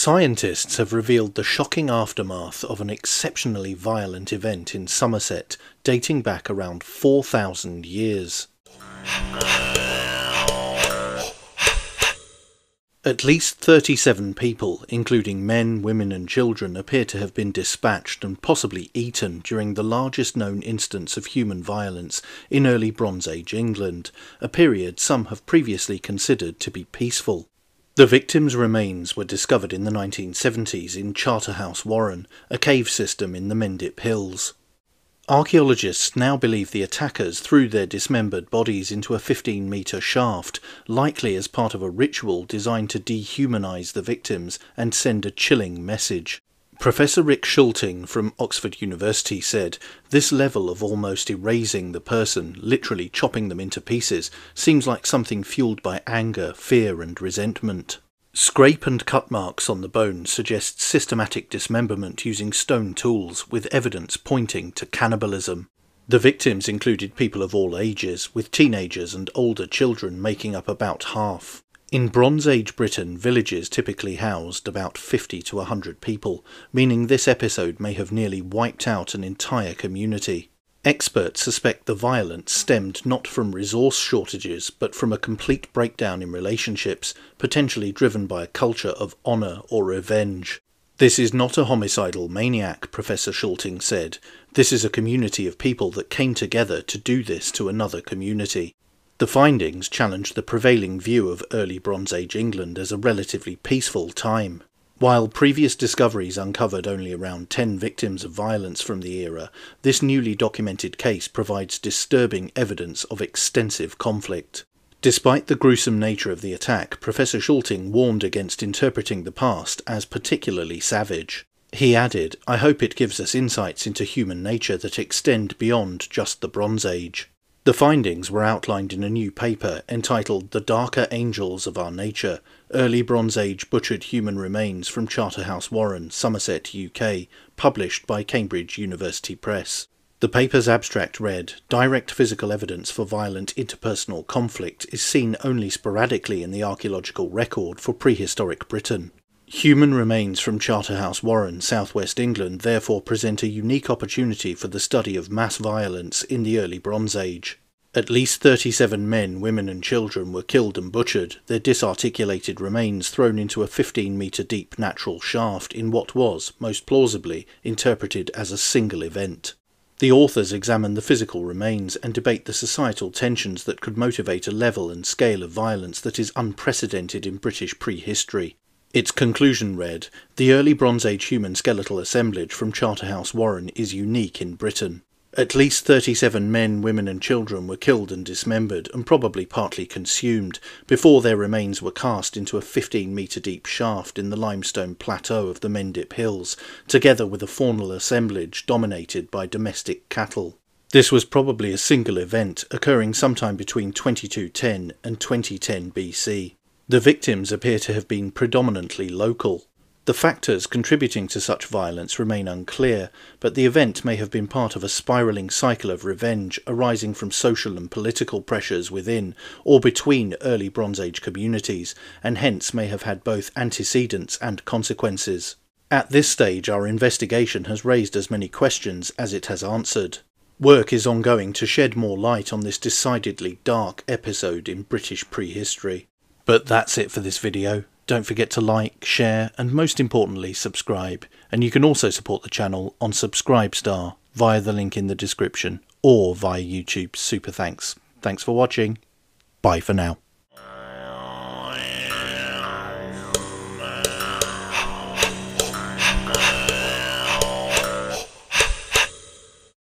Scientists have revealed the shocking aftermath of an exceptionally violent event in Somerset dating back around 4,000 years. At least 37 people, including men, women and children, appear to have been dispatched and possibly eaten during the largest known instance of human violence in early Bronze Age England, a period some have previously considered to be peaceful. The victims' remains were discovered in the 1970s in Charterhouse Warren, a cave system in the Mendip Hills. Archaeologists now believe the attackers threw their dismembered bodies into a 15-metre shaft, likely as part of a ritual designed to dehumanise the victims and send a chilling message. Professor Rick Schulting from Oxford University said, "This level of almost erasing the person, literally chopping them into pieces, seems like something fuelled by anger, fear and resentment." Scrape and cut marks on the bone suggest systematic dismemberment using stone tools, with evidence pointing to cannibalism. The victims included people of all ages, with teenagers and older children making up about half. In Bronze Age Britain, villages typically housed about 50 to 100 people, meaning this episode may have nearly wiped out an entire community. Experts suspect the violence stemmed not from resource shortages, but from a complete breakdown in relationships, potentially driven by a culture of honour or revenge. "This is not a homicidal maniac," Professor Schulting said. "This is a community of people that came together to do this to another community." The findings challenged the prevailing view of early Bronze Age England as a relatively peaceful time. While previous discoveries uncovered only around 10 victims of violence from the era, this newly documented case provides disturbing evidence of extensive conflict. Despite the gruesome nature of the attack, Professor Schulting warned against interpreting the past as particularly savage. He added, "I hope it gives us insights into human nature that extend beyond just the Bronze Age." The findings were outlined in a new paper entitled "The Darker Angels of Our Nature, Early Bronze Age Butchered Human Remains from Charterhouse Warren, Somerset, UK, published by Cambridge University Press. The paper's abstract read, "Direct physical evidence for violent interpersonal conflict is seen only sporadically in the archaeological record for prehistoric Britain. Human remains from Charterhouse Warren, southwest England, therefore present a unique opportunity for the study of mass violence in the early Bronze Age. At least 37 men, women and children were killed and butchered, their disarticulated remains thrown into a 15-metre deep natural shaft in what was, most plausibly, interpreted as a single event." The authors examine the physical remains and debate the societal tensions that could motivate a level and scale of violence that is unprecedented in British prehistory. Its conclusion read, "The early Bronze Age human skeletal assemblage from Charterhouse Warren is unique in Britain. At least 37 men, women and children were killed and dismembered, and probably partly consumed, before their remains were cast into a 15-metre deep shaft in the limestone plateau of the Mendip Hills, together with a faunal assemblage dominated by domestic cattle. This was probably a single event, occurring sometime between 2210 and 2010 BC. The victims appear to have been predominantly local. The factors contributing to such violence remain unclear, but the event may have been part of a spiralling cycle of revenge arising from social and political pressures within or between early Bronze Age communities, and hence may have had both antecedents and consequences. At this stage, our investigation has raised as many questions as it has answered. Work is ongoing to shed more light on this decidedly dark episode in British prehistory. But that's it for this video. Don't forget to like, share and most importantly subscribe, and you can also support the channel on Subscribestar via the link in the description or via YouTube's Super Thanks. Thanks for watching. Bye for now.